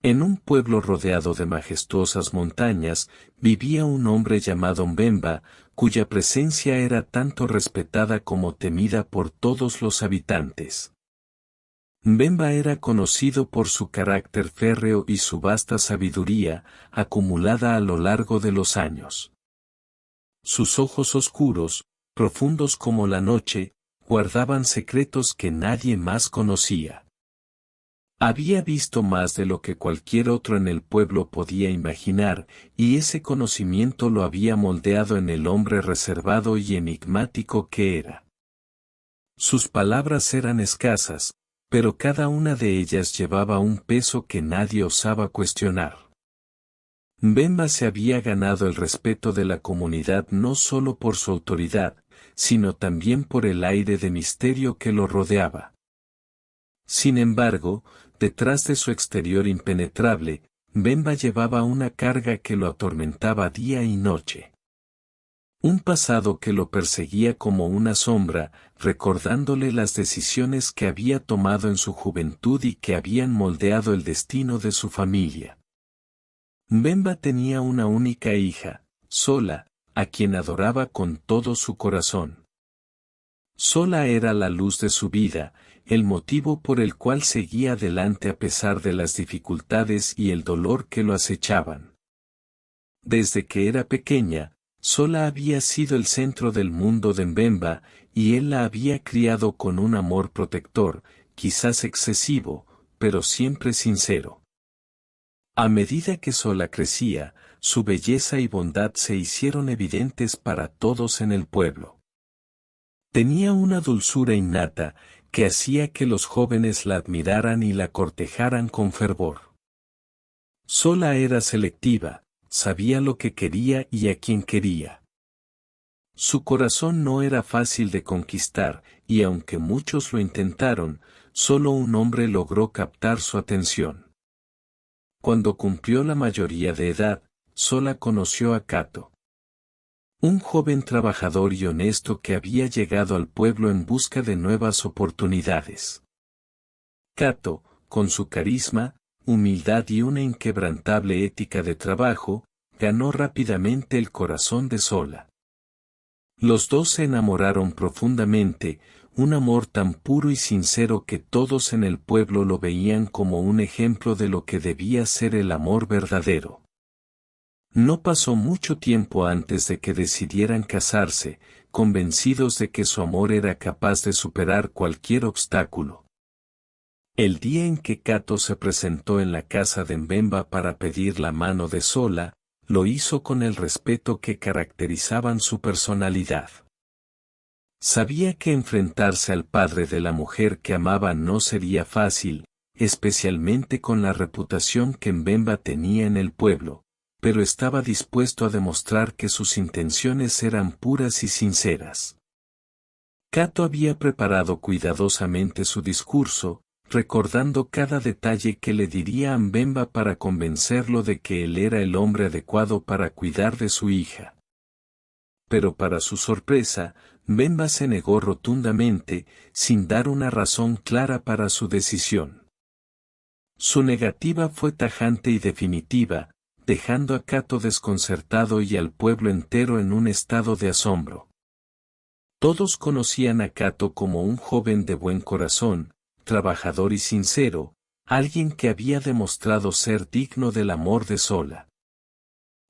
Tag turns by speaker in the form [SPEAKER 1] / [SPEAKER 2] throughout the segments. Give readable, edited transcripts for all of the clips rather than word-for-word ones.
[SPEAKER 1] En un pueblo rodeado de majestuosas montañas, vivía un hombre llamado Mbemba, cuya presencia era tanto respetada como temida por todos los habitantes. Mbemba era conocido por su carácter férreo y su vasta sabiduría, acumulada a lo largo de los años. Sus ojos oscuros, profundos como la noche, guardaban secretos que nadie más conocía. Había visto más de lo que cualquier otro en el pueblo podía imaginar, y ese conocimiento lo había moldeado en el hombre reservado y enigmático que era. Sus palabras eran escasas, pero cada una de ellas llevaba un peso que nadie osaba cuestionar. Mbemba se había ganado el respeto de la comunidad no solo por su autoridad, sino también por el aire de misterio que lo rodeaba. Sin embargo, detrás de su exterior impenetrable, Mbemba llevaba una carga que lo atormentaba día y noche. Un pasado que lo perseguía como una sombra, recordándole las decisiones que había tomado en su juventud y que habían moldeado el destino de su familia. Mbemba tenía una única hija, Sola, a quien adoraba con todo su corazón. Sola era la luz de su vida, el motivo por el cual seguía adelante a pesar de las dificultades y el dolor que lo acechaban. Desde que era pequeña, Sola había sido el centro del mundo de Mbemba, y él la había criado con un amor protector, quizás excesivo, pero siempre sincero. A medida que Sola crecía, su belleza y bondad se hicieron evidentes para todos en el pueblo. Tenía una dulzura innata, que hacía que los jóvenes la admiraran y la cortejaran con fervor. Sola era selectiva, sabía lo que quería y a quién quería. Su corazón no era fácil de conquistar, y aunque muchos lo intentaron, solo un hombre logró captar su atención. Cuando cumplió la mayoría de edad, Sola conoció a Cato. Un joven trabajador y honesto que había llegado al pueblo en busca de nuevas oportunidades. Cato, con su carisma, humildad y una inquebrantable ética de trabajo, ganó rápidamente el corazón de Sola. Los dos se enamoraron profundamente, un amor tan puro y sincero que todos en el pueblo lo veían como un ejemplo de lo que debía ser el amor verdadero. No pasó mucho tiempo antes de que decidieran casarse, convencidos de que su amor era capaz de superar cualquier obstáculo. El día en que Cato se presentó en la casa de Mbemba para pedir la mano de Sola, lo hizo con el respeto que caracterizaban su personalidad. Sabía que enfrentarse al padre de la mujer que amaba no sería fácil, especialmente con la reputación que Mbemba tenía en el pueblo, pero estaba dispuesto a demostrar que sus intenciones eran puras y sinceras. Cato había preparado cuidadosamente su discurso, recordando cada detalle que le diría a Mbemba para convencerlo de que él era el hombre adecuado para cuidar de su hija. Pero para su sorpresa, Mbemba se negó rotundamente, sin dar una razón clara para su decisión. Su negativa fue tajante y definitiva, dejando a Cato desconcertado y al pueblo entero en un estado de asombro. Todos conocían a Cato como un joven de buen corazón, trabajador y sincero, alguien que había demostrado ser digno del amor de Sola.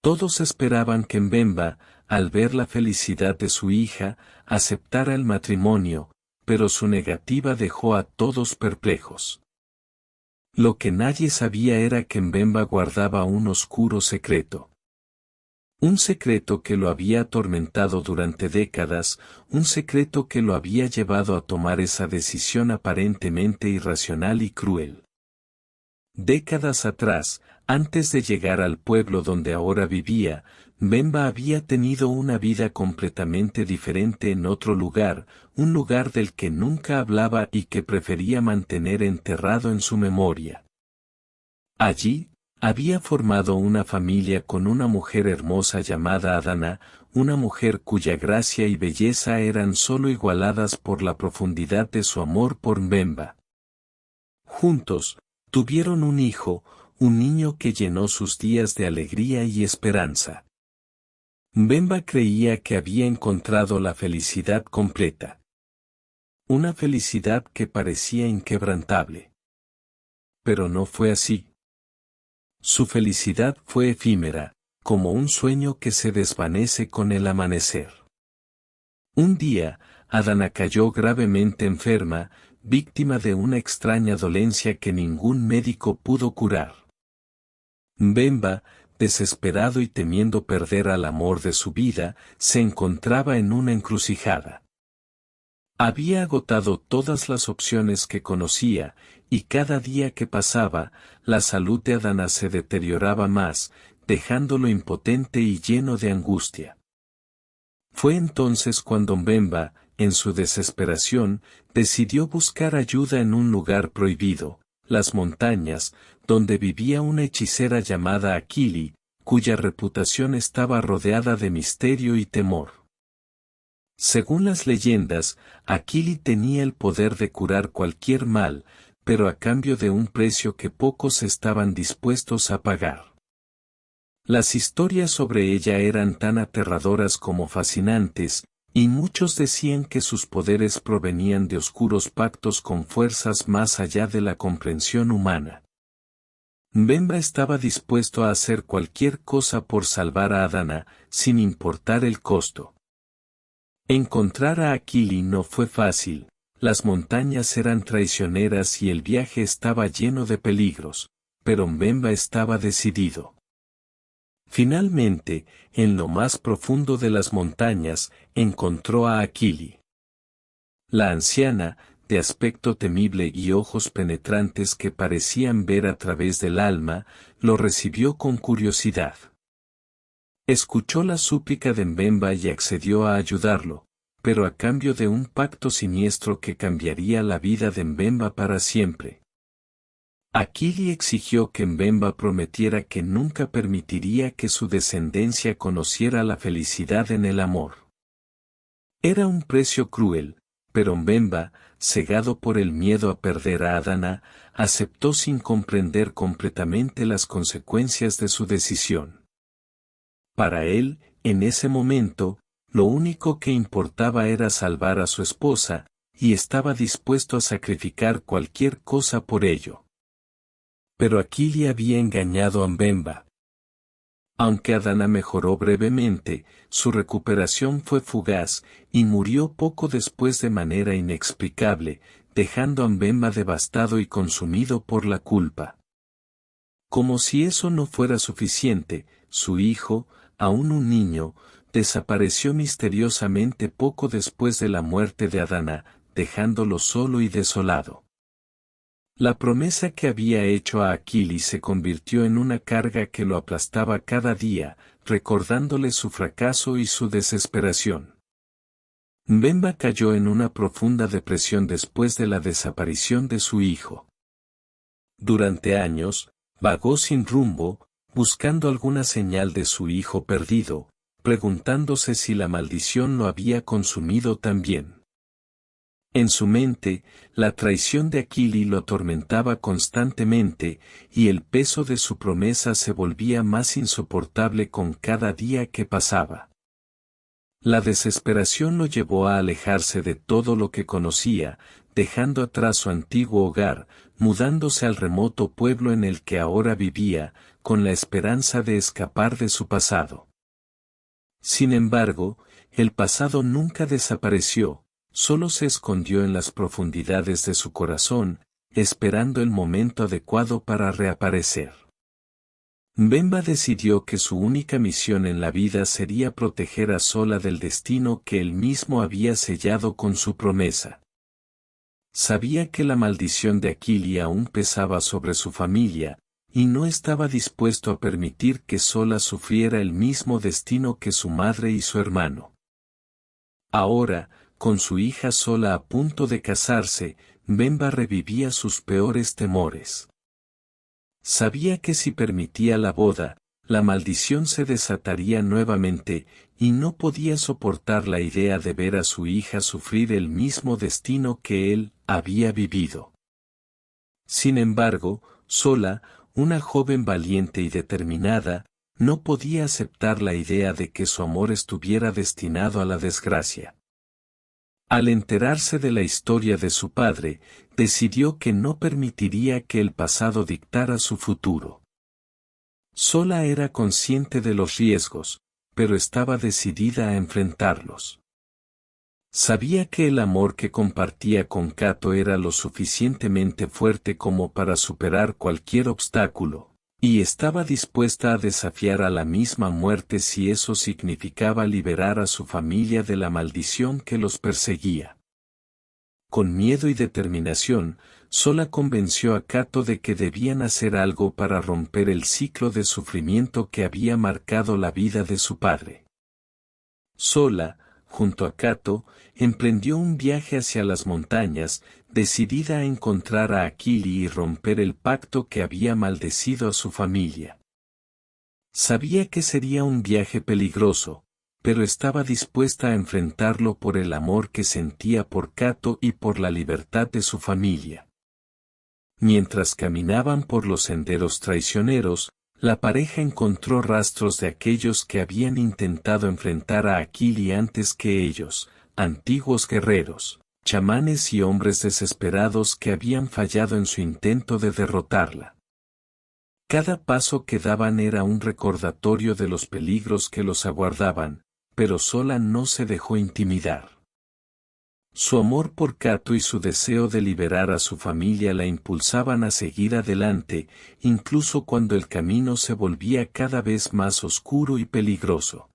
[SPEAKER 1] Todos esperaban que Mbemba, al ver la felicidad de su hija, aceptara el matrimonio, pero su negativa dejó a todos perplejos. Lo que nadie sabía era que Mbemba guardaba un oscuro secreto. Un secreto que lo había atormentado durante décadas, un secreto que lo había llevado a tomar esa decisión aparentemente irracional y cruel. Décadas atrás, antes de llegar al pueblo donde ahora vivía, Mbemba había tenido una vida completamente diferente en otro lugar, un lugar del que nunca hablaba y que prefería mantener enterrado en su memoria. Allí, había formado una familia con una mujer hermosa llamada Adana, una mujer cuya gracia y belleza eran sólo igualadas por la profundidad de su amor por Mbemba. Juntos, tuvieron un hijo, un niño que llenó sus días de alegría y esperanza. Mbemba creía que había encontrado la felicidad completa. Una felicidad que parecía inquebrantable. Pero no fue así. Su felicidad fue efímera, como un sueño que se desvanece con el amanecer. Un día, Adana cayó gravemente enferma, víctima de una extraña dolencia que ningún médico pudo curar. Mbemba, desesperado y temiendo perder al amor de su vida, se encontraba en una encrucijada. Había agotado todas las opciones que conocía, y cada día que pasaba, la salud de Adana se deterioraba más, dejándolo impotente y lleno de angustia. Fue entonces cuando Mbemba, en su desesperación, decidió buscar ayuda en un lugar prohibido, las montañas, donde vivía una hechicera llamada Akili, cuya reputación estaba rodeada de misterio y temor. Según las leyendas, Akili tenía el poder de curar cualquier mal, pero a cambio de un precio que pocos estaban dispuestos a pagar. Las historias sobre ella eran tan aterradoras como fascinantes, y muchos decían que sus poderes provenían de oscuros pactos con fuerzas más allá de la comprensión humana. Mbemba estaba dispuesto a hacer cualquier cosa por salvar a Adana, sin importar el costo. Encontrar a Akili no fue fácil, las montañas eran traicioneras y el viaje estaba lleno de peligros, pero Mbemba estaba decidido. Finalmente, en lo más profundo de las montañas, encontró a Akili. La anciana, de aspecto temible y ojos penetrantes que parecían ver a través del alma, lo recibió con curiosidad. Escuchó la súplica de Mbemba y accedió a ayudarlo, pero a cambio de un pacto siniestro que cambiaría la vida de Mbemba para siempre. Akili exigió que Mbemba prometiera que nunca permitiría que su descendencia conociera la felicidad en el amor. Era un precio cruel, pero Mbemba, cegado por el miedo a perder a Adana, aceptó sin comprender completamente las consecuencias de su decisión. Para él, en ese momento, lo único que importaba era salvar a su esposa, y estaba dispuesto a sacrificar cualquier cosa por ello. Pero Akili había engañado a Mbemba. Aunque Adana mejoró brevemente, su recuperación fue fugaz, y murió poco después de manera inexplicable, dejando a Mbemba devastado y consumido por la culpa. Como si eso no fuera suficiente, su hijo, aún un niño, desapareció misteriosamente poco después de la muerte de Adana, dejándolo solo y desolado. La promesa que había hecho a Akili se convirtió en una carga que lo aplastaba cada día, recordándole su fracaso y su desesperación. Mbemba cayó en una profunda depresión después de la desaparición de su hijo. Durante años, vagó sin rumbo, buscando alguna señal de su hijo perdido, preguntándose si la maldición lo había consumido también. En su mente, la traición de Akili lo atormentaba constantemente, y el peso de su promesa se volvía más insoportable con cada día que pasaba. La desesperación lo llevó a alejarse de todo lo que conocía, dejando atrás su antiguo hogar, mudándose al remoto pueblo en el que ahora vivía, con la esperanza de escapar de su pasado. Sin embargo, el pasado nunca desapareció. Solo se escondió en las profundidades de su corazón, esperando el momento adecuado para reaparecer. Mbemba decidió que su única misión en la vida sería proteger a Sola del destino que él mismo había sellado con su promesa. Sabía que la maldición de Akili aún pesaba sobre su familia, y no estaba dispuesto a permitir que Sola sufriera el mismo destino que su madre y su hermano. Ahora, con su hija Sola a punto de casarse, Mbemba revivía sus peores temores. Sabía que si permitía la boda, la maldición se desataría nuevamente, y no podía soportar la idea de ver a su hija sufrir el mismo destino que él había vivido. Sin embargo, Sola, una joven valiente y determinada, no podía aceptar la idea de que su amor estuviera destinado a la desgracia. Al enterarse de la historia de su padre, decidió que no permitiría que el pasado dictara su futuro. Sola era consciente de los riesgos, pero estaba decidida a enfrentarlos. Sabía que el amor que compartía con Kato era lo suficientemente fuerte como para superar cualquier obstáculo, y estaba dispuesta a desafiar a la misma muerte si eso significaba liberar a su familia de la maldición que los perseguía. Con miedo y determinación, Sola convenció a Kato de que debían hacer algo para romper el ciclo de sufrimiento que había marcado la vida de su padre. Sola, junto a Kato, emprendió un viaje hacia las montañas, decidida a encontrar a Akili y romper el pacto que había maldecido a su familia. Sabía que sería un viaje peligroso, pero estaba dispuesta a enfrentarlo por el amor que sentía por Kato y por la libertad de su familia. Mientras caminaban por los senderos traicioneros, la pareja encontró rastros de aquellos que habían intentado enfrentar a Akili antes que ellos, antiguos guerreros, chamanes y hombres desesperados que habían fallado en su intento de derrotarla. Cada paso que daban era un recordatorio de los peligros que los aguardaban, pero Sola no se dejó intimidar. Su amor por Kato y su deseo de liberar a su familia la impulsaban a seguir adelante, incluso cuando el camino se volvía cada vez más oscuro y peligroso.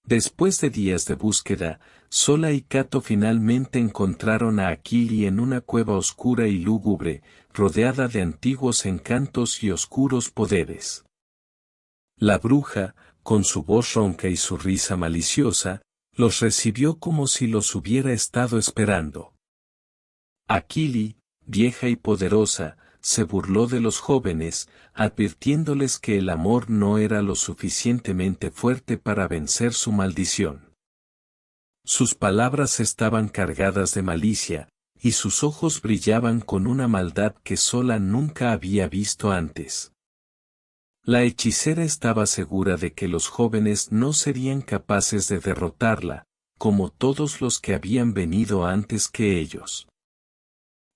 [SPEAKER 1] Después de días de búsqueda, Sola y Kato finalmente encontraron a Akili en una cueva oscura y lúgubre, rodeada de antiguos encantos y oscuros poderes. La bruja, con su voz ronca y su risa maliciosa, los recibió como si los hubiera estado esperando. Akili, vieja y poderosa, se burló de los jóvenes, advirtiéndoles que el amor no era lo suficientemente fuerte para vencer su maldición. Sus palabras estaban cargadas de malicia, y sus ojos brillaban con una maldad que Sola nunca había visto antes. La hechicera estaba segura de que los jóvenes no serían capaces de derrotarla, como todos los que habían venido antes que ellos.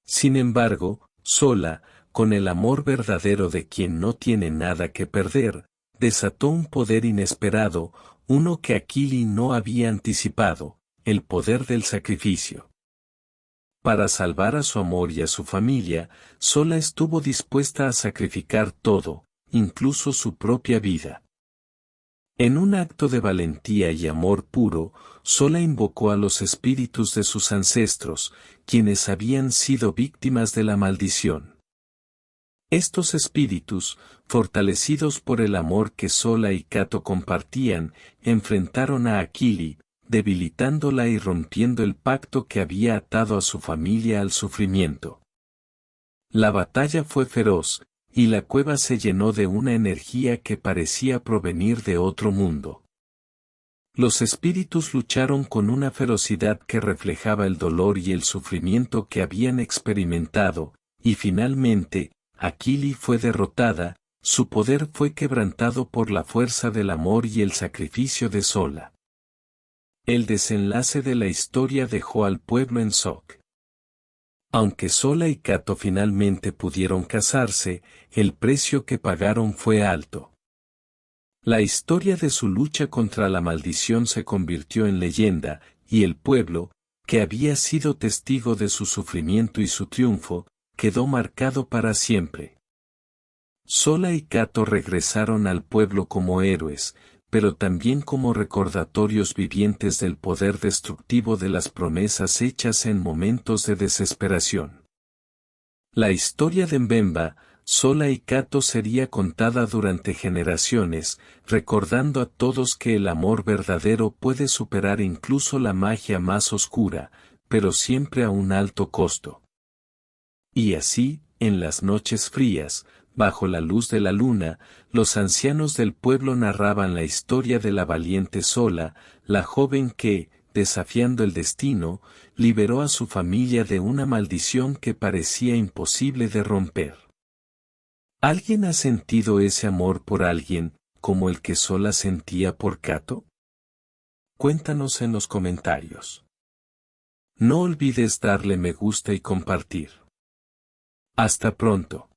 [SPEAKER 1] Sin embargo, Sola, con el amor verdadero de quien no tiene nada que perder, desató un poder inesperado, uno que Akili no había anticipado, el poder del sacrificio. Para salvar a su amor y a su familia, Sola estuvo dispuesta a sacrificar todo, incluso su propia vida. En un acto de valentía y amor puro, Sola invocó a los espíritus de sus ancestros, quienes habían sido víctimas de la maldición. Estos espíritus, fortalecidos por el amor que Sola y Kato compartían, enfrentaron a Akili, debilitándola y rompiendo el pacto que había atado a su familia al sufrimiento. La batalla fue feroz, y la cueva se llenó de una energía que parecía provenir de otro mundo. Los espíritus lucharon con una ferocidad que reflejaba el dolor y el sufrimiento que habían experimentado, y finalmente, Akili fue derrotada, su poder fue quebrantado por la fuerza del amor y el sacrificio de Sola. El desenlace de la historia dejó al pueblo en shock. Aunque Sola y Kato finalmente pudieron casarse, el precio que pagaron fue alto. La historia de su lucha contra la maldición se convirtió en leyenda, y el pueblo, que había sido testigo de su sufrimiento y su triunfo, quedó marcado para siempre. Sola y Kato regresaron al pueblo como héroes, pero también como recordatorios vivientes del poder destructivo de las promesas hechas en momentos de desesperación. La historia de Mbemba, Sola y Kato sería contada durante generaciones, recordando a todos que el amor verdadero puede superar incluso la magia más oscura, pero siempre a un alto costo. Y así, en las noches frías, bajo la luz de la luna, los ancianos del pueblo narraban la historia de la valiente Sola, la joven que, desafiando el destino, liberó a su familia de una maldición que parecía imposible de romper. ¿Alguien ha sentido ese amor por alguien, como el que Sola sentía por Cato? Cuéntanos en los comentarios. No olvides darle me gusta y compartir. Hasta pronto.